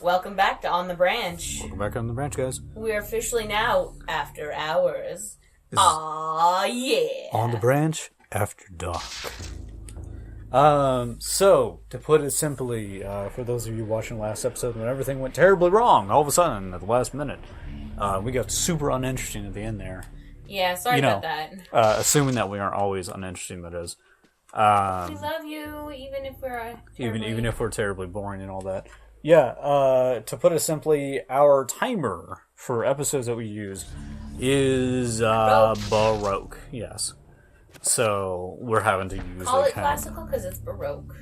Welcome back to On the Branch. Welcome back on the branch, guys. We are officially now after hours. Aw, yeah. On the branch after dark. So, to put it simply, for those of you watching last episode when everything went terribly wrong, all of a sudden, at the last minute, we got super uninteresting at the end there. Yeah, sorry about that. Assuming that we aren't always uninteresting, that is. We love you, even if we're even if we're terribly boring and all that. Yeah, to put it simply, our timer for episodes that we use is Baroque. Yes. So we're having to use call it classical because it's Baroque.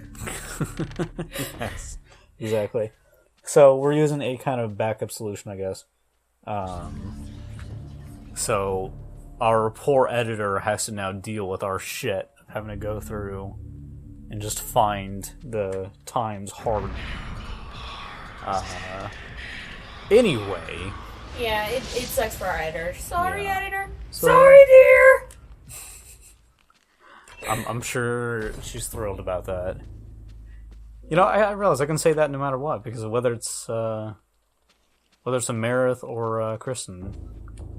Yes, exactly. So we're using a kind of backup solution, I guess. So our poor editor has to now deal with our shit, having to go through and just find the times hard. Anyway. Yeah, it sucks for our editor. Sorry, editor. So, sorry, dear. I'm sure she's thrilled about that. You know, I realize I can say that no matter what, because whether it's a Meredith or Kristen,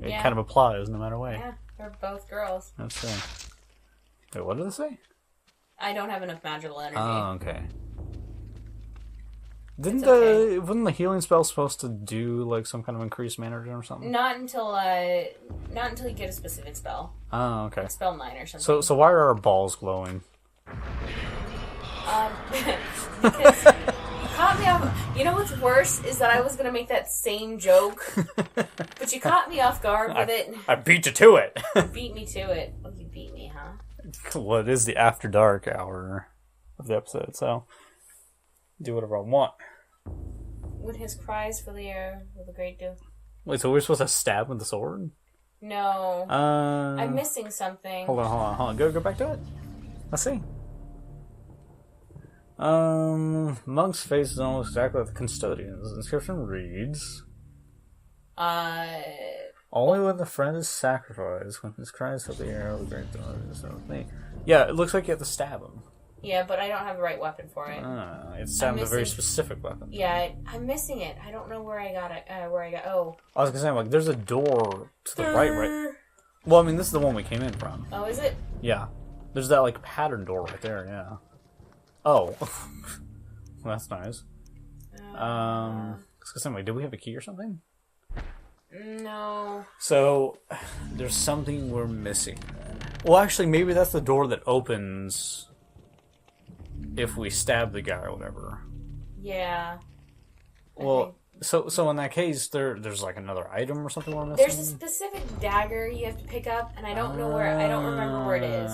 it kind of applies no matter what. Yeah, they're both girls. That's right. Wait, what did it say? I don't have enough magical energy. Oh, okay. Wasn't the healing spell supposed to do like some kind of increased mana or something? Not until you get a specific spell. Oh, okay. Like spell 9 or something. So why are our balls glowing? Because you caught me off. You know what's worse is that I was gonna make that same joke, but you caught me off guard with it. I beat you to it. You beat me to it. Oh, you beat me, huh? Well, it is the after dark hour of the episode, so do whatever I want. With his cries for the air, will the great do? Wait, so we're supposed to stab with the sword? No. I'm missing something. Hold on. Go back to it. Let's see. Monk's face is almost exactly like the custodian's. The inscription reads, only when the friend is sacrificed, when his cries fill the air, will the great do so me. Yeah, it looks like you have to stab him. Yeah, but I don't have the right weapon for it. It's a very specific weapon. Yeah, I'm missing it. I don't know where I got it. I was gonna say, like, there's a door to the right. Well, I mean, this is the one we came in from. Oh, is it? Yeah. There's that, like, pattern door right there, yeah. Oh. Well, that's nice. I was gonna say, like, did we have a key or something? No. So, there's something we're missing. Well, actually, maybe that's the door that opens if we stab the guy or whatever. Yeah. Well, so in that case, there's like another item or something we're missing? There's a specific dagger you have to pick up, and I don't remember where it is.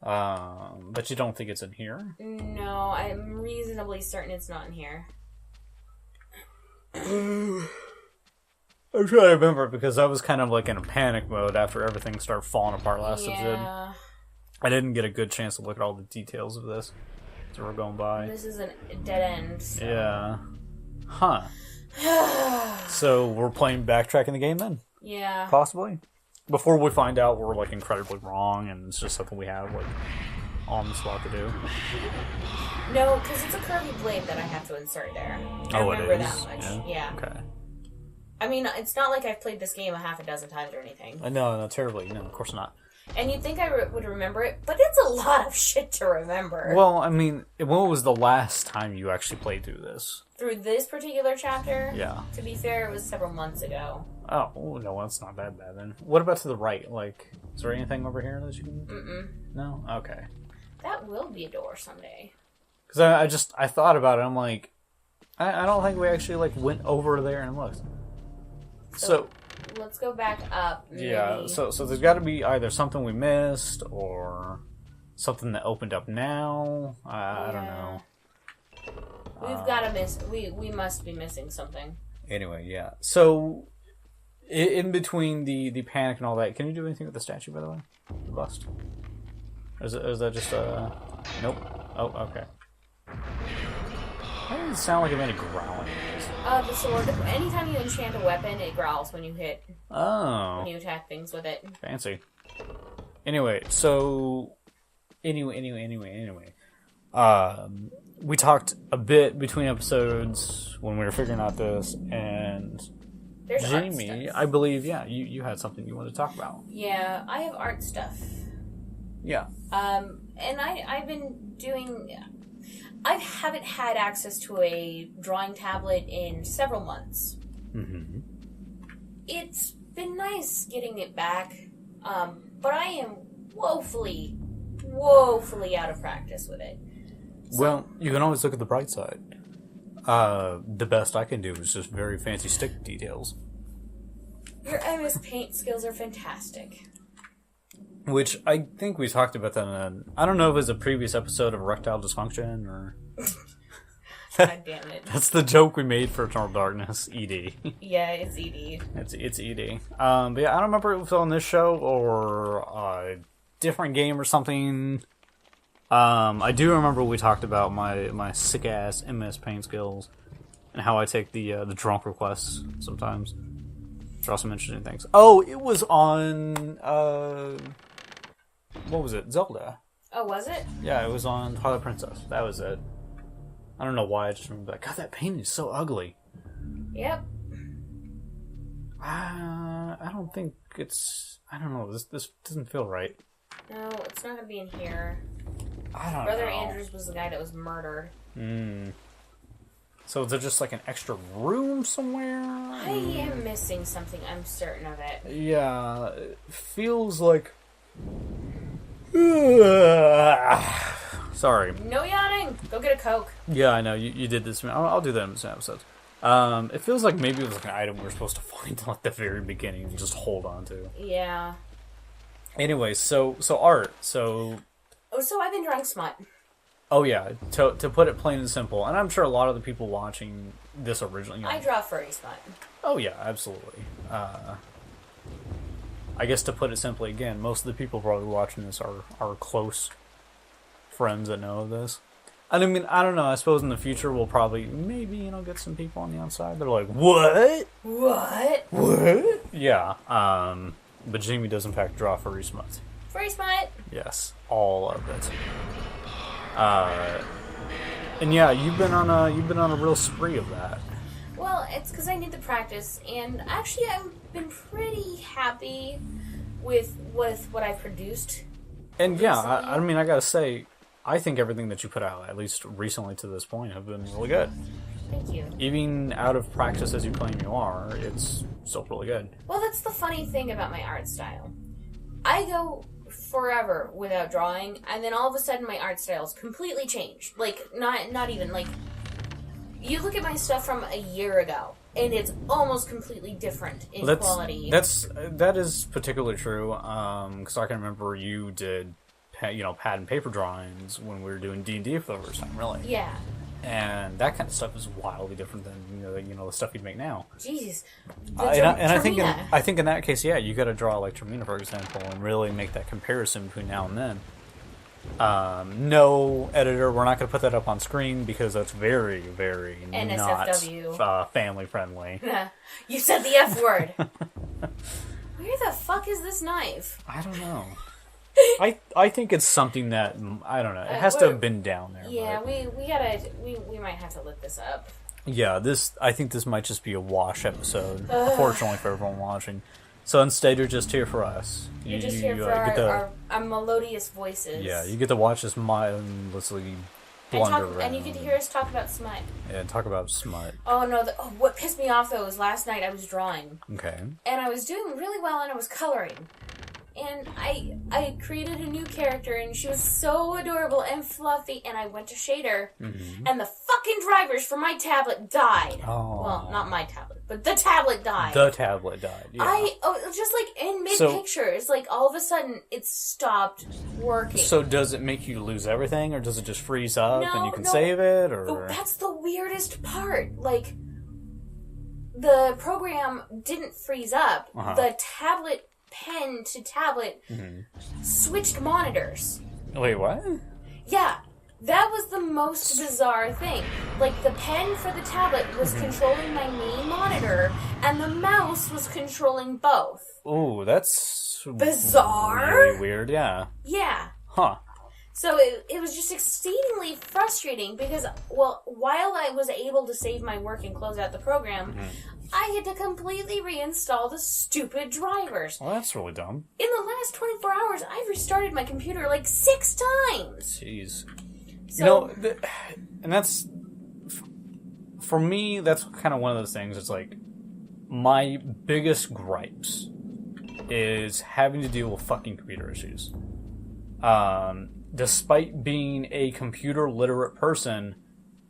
But you don't think it's in here? No, I'm reasonably certain it's not in here. I'm trying to remember because I was kind of like in a panic mode after everything started falling apart last episode. I didn't get a good chance to look at all the details of this as we're going by. This is a dead end. So. Yeah. Huh. So we're playing backtracking the game then? Yeah. Possibly? Before we find out we're like incredibly wrong and it's just something we have like on the spot to do. No, because it's a curvy blade that I have to insert there. I remember that much. Yeah. Okay. I mean, it's not like I've played this game a half a dozen times or anything. No, terribly. No, of course not. And you'd think I would remember it, but it's a lot of shit to remember. Well, I mean, when was the last time you actually played through this? Through this particular chapter? Yeah. To be fair, it was several months ago. Oh, no, that's not that bad then. What about to the right? Like, is there anything over here that you can... Mm-mm. No? Okay. That will be a door someday. Because I thought about it, I'm like, I don't think we actually, like, went over there and looked. So let's go back up. Maybe. Yeah, so there's got to be either something we missed or something that opened up now. I don't know. We've got to miss. We must be missing something. Anyway, yeah. So in between the panic and all that, can you do anything with the statue, by the way? The bust. Or is that just nope. Oh, okay. Why does it sound like I'm in a growling? The sword. Anytime you enchant a weapon, it growls when you hit. Oh. When you attack things with it. Fancy. Anyway, so... Anyway. We talked a bit between episodes when we were figuring out this, and There's Jamie, I believe, you had something you wanted to talk about. Yeah, I have art stuff. Yeah. And I've been doing... I haven't had access to a drawing tablet in several months. Mm-hmm. It's been nice getting it back, but I am woefully out of practice with it. So, Well, you can always look at the bright side. The best I can do is just very fancy stick details. your MS Paint skills are fantastic. Which I think we talked about that in I don't know if it was a previous episode of Erectile Dysfunction or... God damn it. That's the joke we made for Eternal Darkness, ED. Yeah, it's ED. It's ED. But yeah, I don't remember if it was on this show or a different game or something. I do remember we talked about my sick-ass MS Paint skills and how I take the drunk requests sometimes. Draw some interesting things. Oh, it was on... what was it? Zelda. Oh, was it? Yeah, it was on Twilight Princess. That was it. I don't know why, I just remember that. God, that painting is so ugly. Yep. I don't think it's... I don't know, this doesn't feel right. No, it's not going to be in here. I don't Brother know. Andrews was the guy that was murdered. So is there just like an extra room somewhere? I am missing something, I'm certain of it. Yeah, it feels like... Sorry. No yawning! Go get a Coke. Yeah, I know, you did this. I'll do that in some episodes. It feels like maybe it was like an item we were supposed to find at the very beginning and just hold on to. Yeah. Anyway, so art, so... Oh, so I've been drawing smut. Oh yeah, to put it plain and simple, and I'm sure a lot of the people watching this originally... I draw furry smut. Oh yeah, absolutely. I guess to put it simply again, most of the people probably watching this are close friends that know of this. And I mean, I don't know, I suppose in the future we'll probably, maybe, get some people on the outside that are like, what? What? What? Yeah, but Jamie does in fact draw furry smut. Furry smut? Yes, all of it. And yeah, you've been on a real spree of that. Well, it's because I need the practice, and actually I've been pretty happy with what I've produced. And yeah, I mean, I gotta say, I think everything that you put out, at least recently to this point, have been really good. Thank you. Even out of practice as you claim you are, it's still really good. Well, that's the funny thing about my art style. I go forever without drawing, and then all of a sudden my art style's completely changed. Like, not even, like... You look at my stuff from a year ago, and it's almost completely different in quality. That is particularly true, because I can remember you did, pad and paper drawings when we were doing D&D for the first time, really. Yeah. And that kind of stuff is wildly different than the stuff you'd make now. Jesus. I think in that case, yeah, you got to draw like Termina, for example, and really make that comparison between now and then. No, editor, we're not going to put that up on screen because that's very, very NSFW. not family friendly. You said the F word. Where the fuck is this knife? I don't know. I think it's something that, I don't know, it has to have been down there. Yeah, but... we might have to look this up. Yeah, I think this might just be a wash episode, unfortunately for everyone watching. So instead, you're just here for us. You're just here for our melodious voices. Yeah, you get to watch us mindlessly blunder around. And you get to hear us talk about smut. Yeah, talk about smut. Oh, no. What pissed me off, though, was last night I was drawing. Okay. And I was doing really well, and I was coloring. And I created a new character, and she was so adorable and fluffy, and I went to shader, and the fucking drivers for my tablet died. Oh. Well, not my tablet, but the tablet died. The tablet died, yeah. Just like in mid-picture, it's like all of a sudden it stopped working. So does it make you lose everything, or does it just freeze up and you can save it, or? That's the weirdest part. Like, the program didn't freeze up. The tablet... pen to tablet switched monitors. Wait, what? Yeah, that was the most bizarre thing. Like, the pen for the tablet was controlling my main monitor, and the mouse was controlling both. Ooh, that's bizarre. Really weird, yeah. Yeah. Huh. So it was just exceedingly frustrating because, well, while I was able to save my work and close out the program, I had to completely reinstall the stupid drivers. Well, that's really dumb. In the last 24 hours, I've restarted my computer like 6 times. Jeez. So, And that's... For me, that's kind of one of those things. It's like, my biggest gripes is having to deal with fucking computer issues. Despite being a computer literate person,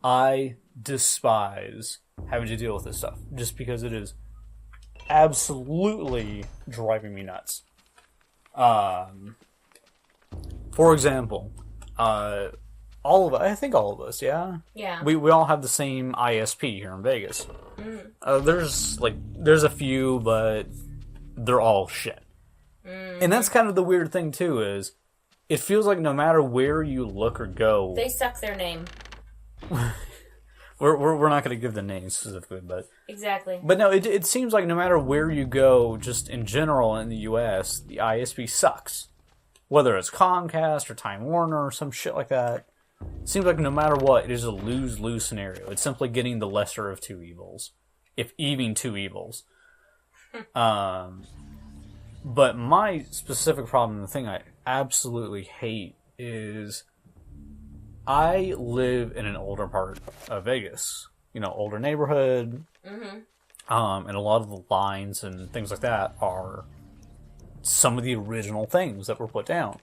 I despise having to deal with this stuff. Just because it is absolutely driving me nuts. For example, I think all of us, yeah? Yeah. We all have the same ISP here in Vegas. There's a few, but they're all shit. And that's kind of the weird thing, too, is it feels like no matter where you look or go... They suck their name. We're not going to give the names specifically, but... Exactly. But no, it seems like no matter where you go, just in general in the U.S., the ISP sucks. Whether it's Comcast or Time Warner or some shit like that. It seems like no matter what, it is a lose-lose scenario. It's simply getting the lesser of two evils. If even two evils. But my specific problem, the thing I absolutely hate, is I live in an older part of Vegas. Older neighborhood. And a lot of the lines and things like that are some of the original things that were put down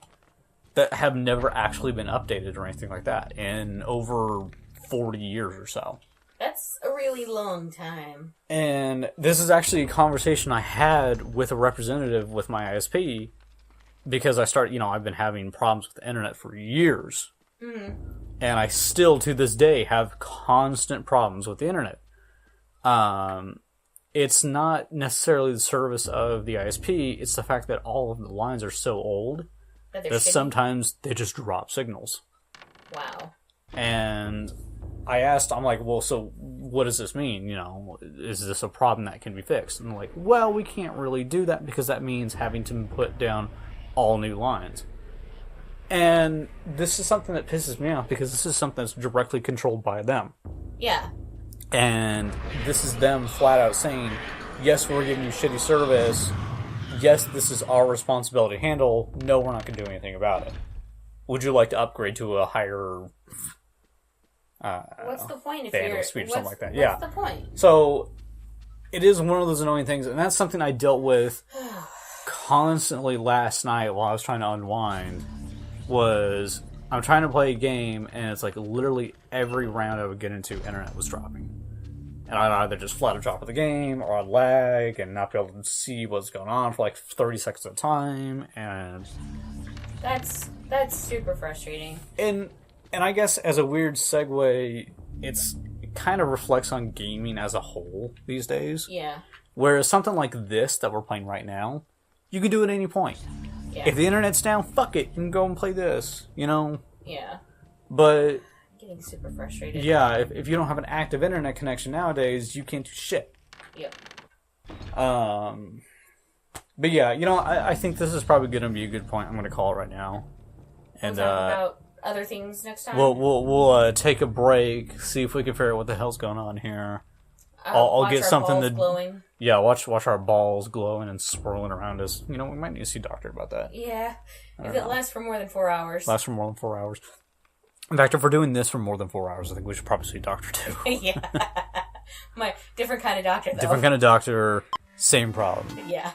that have never actually been updated or anything like that in over 40 years or so. That's a really long time. And this is actually a conversation I had with a representative with my ISP because I've been having problems with the internet for years. And I still, to this day, have constant problems with the internet. It's not necessarily the service of the ISP, it's the fact that all of the lines are so old that sometimes they just drop signals. Wow. And I asked, I'm like, well, so what does this mean? Is this a problem that can be fixed? And they're like, well, we can't really do that because that means having to put down all new lines. And this is something that pisses me off because this is something that's directly controlled by them. Yeah. And this is them flat out saying, yes, we're giving you shitty service. Yes, this is our responsibility to handle. No, we're not going to do anything about it. Would you like to upgrade to a higher... what's the point if bandwidth you're... speed or something like that? Yeah. What's the point? So, it is one of those annoying things, and that's something I dealt with constantly last night while I was trying to unwind, was I'm trying to play a game, and it's like literally every round I would get into, internet was dropping. And I'd either just flat out drop of the game, or I'd lag and not be able to see what's going on for like 30 seconds at a time, and... That's super frustrating. And I guess as a weird segue, it kind of reflects on gaming as a whole these days. Yeah. Whereas something like this that we're playing right now, you can do it at any point. Yeah. If the internet's down, fuck it, you can go and play this, Yeah. But... Getting super frustrated. Yeah, if you don't have an active internet connection nowadays, you can't do shit. Yep. But yeah, I think this is probably going to be a good point. I'm going to call it right now. And we'll talk about other things next time. We'll take a break, see if we can figure out what the hell's going on here. I'll watch get our something balls to glowing. Yeah, watch our balls glowing and swirling around us. We might need to see a doctor about that. Yeah, if it lasts for more than 4 hours. Lasts for more than 4 hours. In fact, if we're doing this for more than 4 hours, I think we should probably see a doctor too. Yeah, my different kind of doctor though. Different kind of doctor, same problem. Yeah.